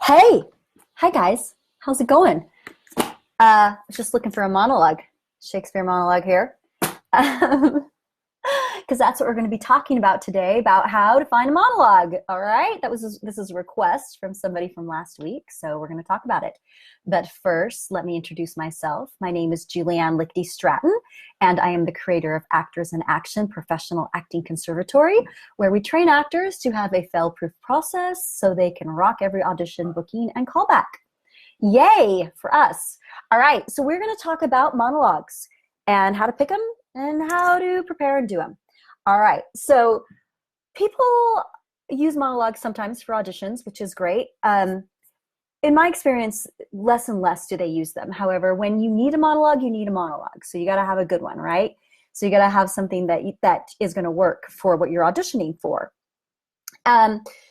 Hey, hi guys. How's it going? Just looking for a monologue, Shakespeare monologue here, because that's what we're going to be talking about today, about how to find a monologue. All right, this is a request from somebody from last week, so we're going to talk about it. But first, let me introduce myself. My name is Julianne Lichty Stratton, and I am the creator of Actors in Action Professional Acting Conservatory, where we train actors to have a fail-proof process so they can rock every audition, booking, and callback. Yay for us. All right, so we're going to talk about monologues and how to pick them and how to prepare and do them. All right, so people use monologues sometimes for auditions, which is great. In my experience, less and less do they use them. However, when you need a monologue, you need a monologue. So you got to have a good one, right? So you got to have something that is going to work for what you're auditioning for.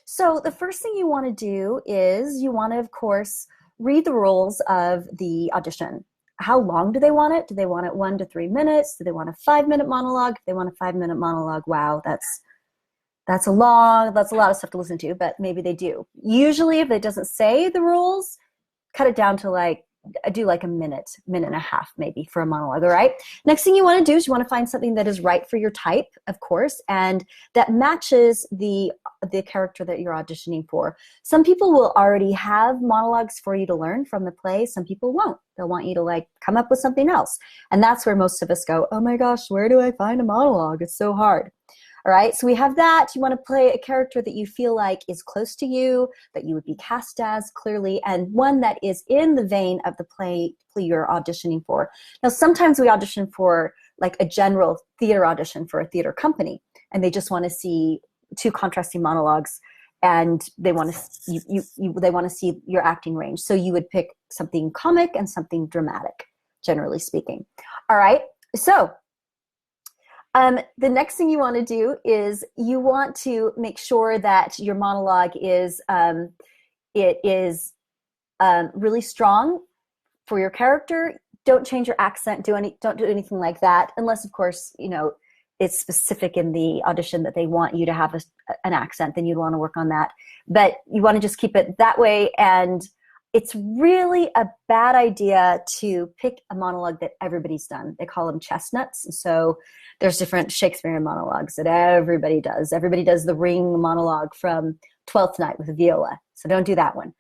So the first thing you want to do is you want to, of course, read the rules of the audition. How long do they want it? Do they want it 1 to 3 minutes? Do they want a 5-minute monologue? If they want a 5-minute monologue, wow, that's a lot of stuff to listen to, but maybe they do. Usually if it doesn't say the rules, cut it down to do like a minute and a half maybe for a monologue, all right? Next thing you want to do is you want to find something that is right for your type, of course, and that matches the character that you're auditioning for. Some people will already have monologues for you to learn from the play. Some people won't. They'll want you to come up with something else. And that's where most of us go, oh my gosh, where do I find a monologue? It's so hard. All right, so we have that. You want to play a character that you feel like is close to you, that you would be cast as clearly, and one that is in the vein of the play you're auditioning for. Now, sometimes we audition for a general theater audition for a theater company, and they just want to see two contrasting monologues, and they want to see your acting range. So you would pick something comic and something dramatic, generally speaking. All right, so the next thing you want to do is you want to make sure that your monologue is really strong for your character. Don't change your accent. Don't do anything like that, unless, of course, it's specific in the audition that they want you to have an accent. Then you'd want to work on that. But you want to just keep it that way. And it's really a bad idea to pick a monologue that everybody's done. They call them chestnuts. So there's different Shakespearean monologues that everybody does. Everybody does the Ring monologue from Twelfth Night with Viola. So don't do that one.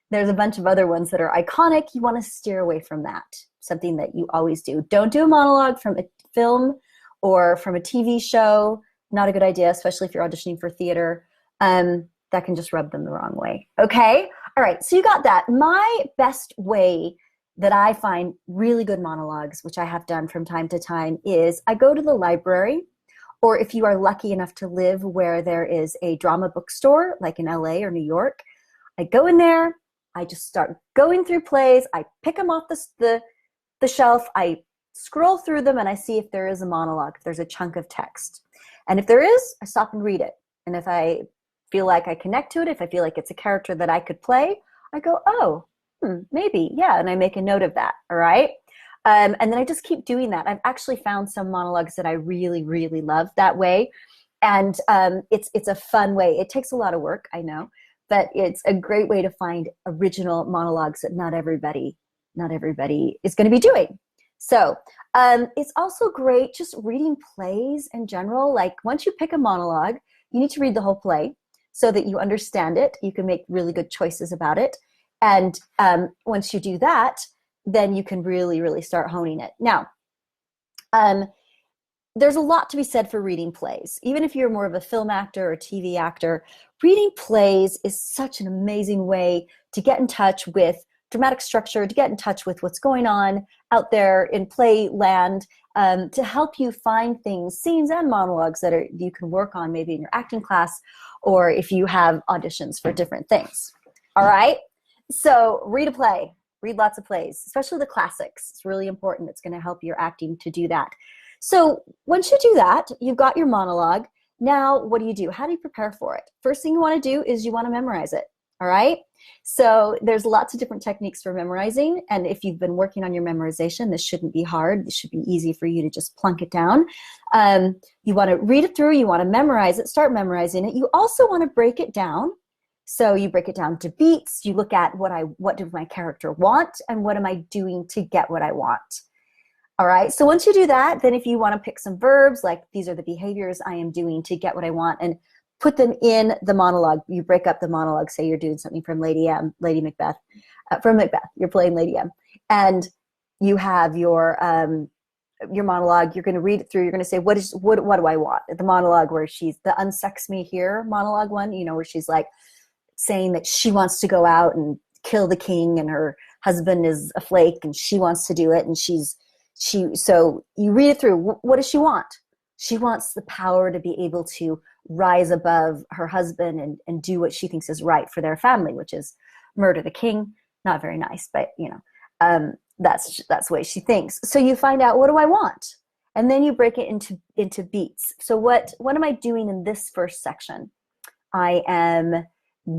There's a bunch of other ones that are iconic. You want to steer away from that, something that you always do. Don't do a monologue from a film or from a TV show. Not a good idea, especially if you're auditioning for theater. That can just rub them the wrong way. Okay? All right, so you got that. My best way that I find really good monologues, which I have done from time to time, is I go to the library, or if you are lucky enough to live where there is a drama bookstore, like in LA or New York, I go in there, I just start going through plays, I pick them off the shelf, I scroll through them, and I see if there is a monologue, if there's a chunk of text. And if there is, I stop and read it. And if I feel like I connect to it, if I feel like it's a character that I could play, I go, oh, maybe, yeah, and I make a note of that, all right? And then I just keep doing that. I've actually found some monologues that I really, really love that way, and it's a fun way. It takes a lot of work, I know, but it's a great way to find original monologues that not everybody is going to be doing. So it's also great just reading plays in general. Once you pick a monologue, you need to read the whole play so that you understand it. You can make really good choices about it. And once you do that, then you can really, really start honing it. Now, there's a lot to be said for reading plays. Even if you're more of a film actor or TV actor, reading plays is such an amazing way to get in touch with dramatic structure, to get in touch with what's going on out there in play land, to help you find things, scenes and monologues that you can work on maybe in your acting class, or if you have auditions for different things. All right? So read a play. Read lots of plays, especially the classics. It's really important. It's going to help your acting to do that. So once you do that, you've got your monologue. Now, what do? How do you prepare for it? First thing you want to do is you want to memorize it. All right? So there's lots of different techniques for memorizing. And if you've been working on your memorization, this shouldn't be hard. This should be easy for you to just plunk it down. You want to read it through. You want to memorize it. Start memorizing it. You also want to break it down So you break it down to beats. You look at what does my character want and what am I doing to get what I want. All right. So once you do that, then if you want to pick some verbs, like these are the behaviors I am doing to get what I want, and put them in the monologue. You break up the monologue. Say you're doing something from Lady Macbeth, from Macbeth. You're playing Lady M, and you have your monologue. You're going to read it through. You're going to say, what do I want? The monologue where she's the unsex me here monologue one, where she's like saying that she wants to go out and kill the king and her husband is a flake and she wants to do it. And so you read it through. What does she want? She wants the power to be able to rise above her husband and do what she thinks is right for their family, which is murder the king. Not very nice, but that's the way she thinks. So you find out, what do I want? And then you break it into beats. So what am I doing in this first section? I am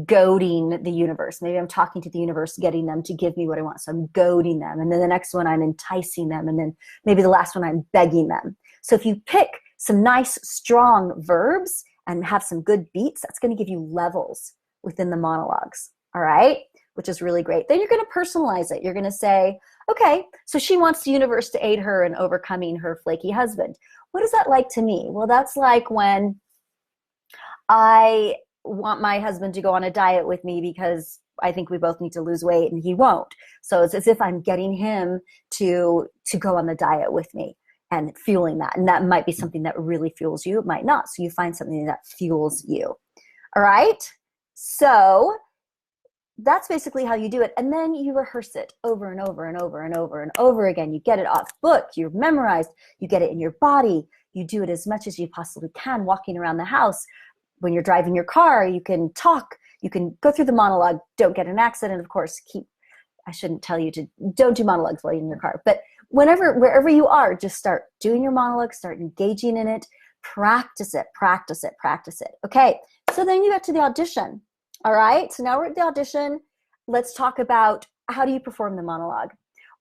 goading the universe. Maybe I'm talking to the universe, getting them to give me what I want. So I'm goading them. And then the next one, I'm enticing them. And then maybe the last one, I'm begging them. So if you pick some nice, strong verbs and have some good beats, that's going to give you levels within the monologues. All right? Which is really great. Then you're going to personalize it. You're going to say, okay, so she wants the universe to aid her in overcoming her flaky husband. What is that like to me? Well, that's like when I want my husband to go on a diet with me because I think we both need to lose weight and he won't. So it's as if I'm getting him to go on the diet with me and fueling that. And that might be something that really fuels you. It might not. So you find something that fuels you. All right? So that's basically how you do it. And then you rehearse it over and over and over and over and over again. You get it off book. You've memorized. You get it in your body. You do it as much as you possibly can walking around the house. When you're driving your car, you can talk. You can go through the monologue. Don't get an accident, of course. I shouldn't tell you to don't do monologues while you're in your car. But wherever you are, just start doing your monologue. Start engaging in it. Practice it. Practice it. Practice it. Okay. So then you get to the audition. All right, so now we're at the audition. Let's talk about how do you perform the monologue.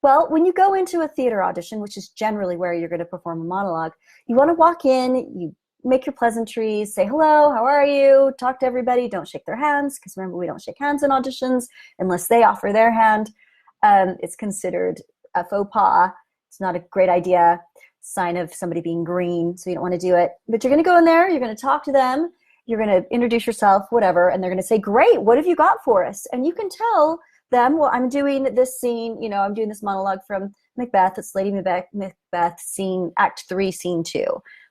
Well, when you go into a theater audition, which is generally where you're going to perform a monologue, you want to walk in, you make your pleasantries, say hello, how are you, talk to everybody, don't shake their hands, because remember, we don't shake hands in auditions unless they offer their hand. It's considered a faux pas. It's not a great idea, sign of somebody being green, so you don't want to do it. But you're going to go in there, you're going to talk to them, you're going to introduce yourself, whatever, and they're going to say, great, what have you got for us? And you can tell them, well, I'm doing this scene, I'm doing this monologue from Macbeth. It's Lady Macbeth, Act 3, Scene 2.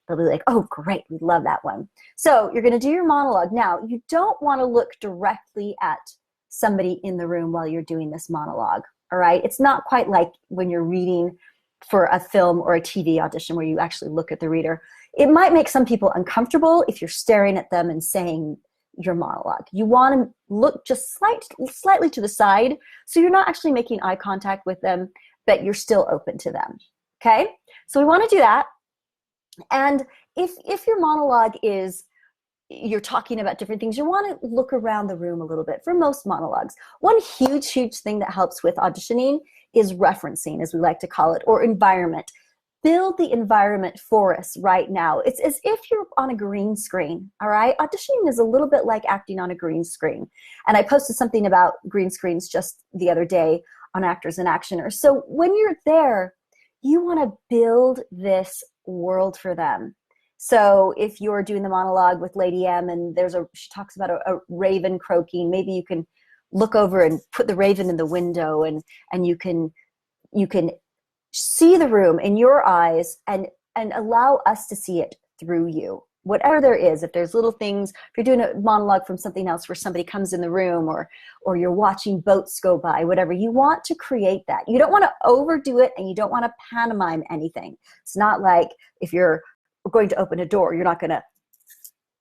They'll be like, oh, great, we love that one. So you're going to do your monologue. Now, you don't want to look directly at somebody in the room while you're doing this monologue, all right? It's not quite like when you're reading for a film or a TV audition where you actually look at the reader. It might make some people uncomfortable if you're staring at them and saying your monologue. You want to look just slightly to the side so you're not actually making eye contact with them, but you're still open to them, okay? So we want to do that. And if your monologue is, you're talking about different things, you want to look around the room a little bit for most monologues. One huge thing that helps with auditioning is referencing, as we like to call it, or environment. Build the environment for us right now. It's as if you're on a green screen, all right? Auditioning is a little bit like acting on a green screen. And I posted something about green screens just the other day on Actors in Actioners. So when you're there, you want to build this world for them. So if you're doing the monologue with Lady M and she talks about a raven croaking, maybe you can look over and put the raven in the window and you can see the room in your eyes and allow us to see it through you. Whatever there is, if there's little things, if you're doing a monologue from something else where somebody comes in the room or you're watching boats go by, whatever, you want to create that. You don't want to overdo it and you don't want to pantomime anything. It's not like if you're going to open a door, you're not going to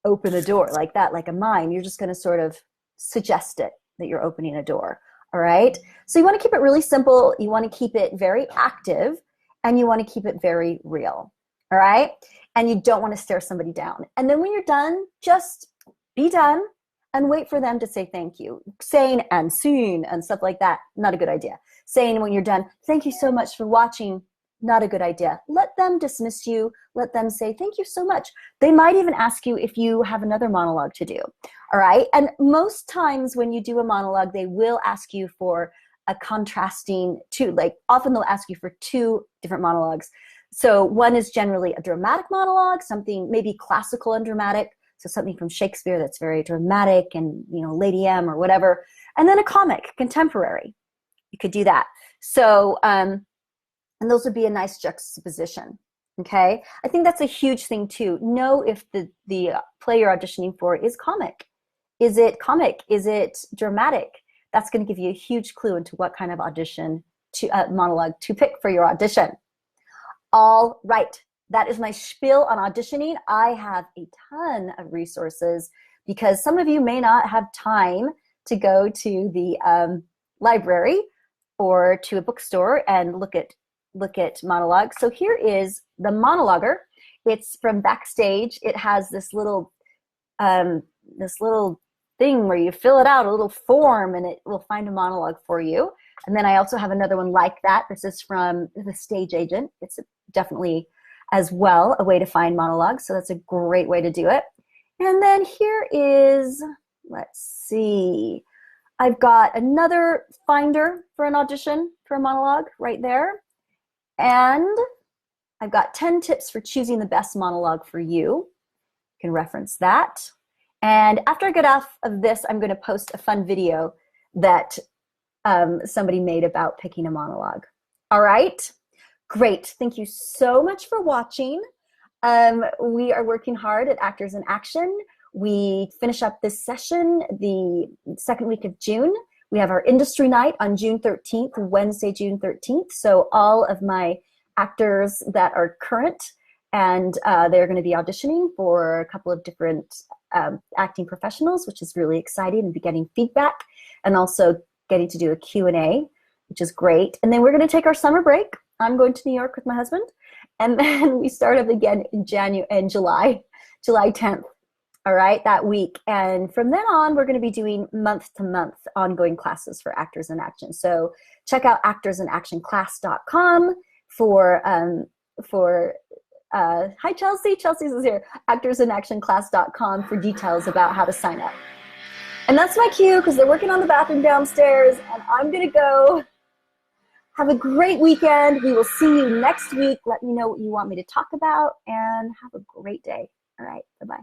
open a door like that, like a mime. You're just going to sort of suggest it that you're opening a door. All right. So you want to keep it really simple. You want to keep it very active and you want to keep it very real. All right. And you don't want to stare somebody down. And then when you're done, just be done and wait for them to say thank you. Saying and scene and stuff like that, not a good idea. Saying when you're done, thank you so much for watching Not a good idea. Let them dismiss you. Let them say, thank you so much. They might even ask you if you have another monologue to do. All right. And most times when you do a monologue, they will ask you for a contrasting two. Like often they'll ask you for two different monologues. So one is generally a dramatic monologue, something maybe classical and dramatic. So something from Shakespeare that's very dramatic and, you know, Lady M or whatever. And then a comic, contemporary. You could do that. So, and those would be a nice juxtaposition. Okay. I think that's a huge thing too. Know if the play you're auditioning for is comic. Is it comic? Is it dramatic? That's going to give you a huge clue into what kind of audition to monologue to pick for your audition. All right. That is my spiel on auditioning. I have a ton of resources because some of you may not have time to go to the library or to a bookstore and look at monologues. So here is the Monologuer. It's from Backstage. It has this little thing where you fill it out, a little form, and it will find a monologue for you. And then I also have another one like that. This is from the Stage Agent. It's definitely as well a way to find monologues. So that's a great way to do it. And then here is, let's see, I've got another finder for an audition for a monologue right there. And I've got 10 tips for choosing the best monologue for you. You can reference that. And after I get off of this, I'm going to post a fun video that somebody made about picking a monologue. All right. Great. Thank you so much for watching. We are working hard at Actors in Action. We finish up this session the second week of June. We have our industry night on June 13th, Wednesday, June 13th. So all of my actors that are current and they're going to be auditioning for a couple of different acting professionals, which is really exciting, and be getting feedback and also getting to do a Q&A, which is great. And then we're going to take our summer break. I'm going to New York with my husband. And then we start up again in July 10th. All right, that week. And from then on, we're going to be doing month-to-month ongoing classes for Actors in Action. So check out actorsinactionclass.com for hi, Chelsea. Chelsea's is here. actorsinactionclass.com for details about how to sign up. And that's my cue because they're working on the bathroom downstairs, and I'm going to go. Have a great weekend. We will see you next week. Let me know what you want me to talk about, and have a great day. All right, bye-bye.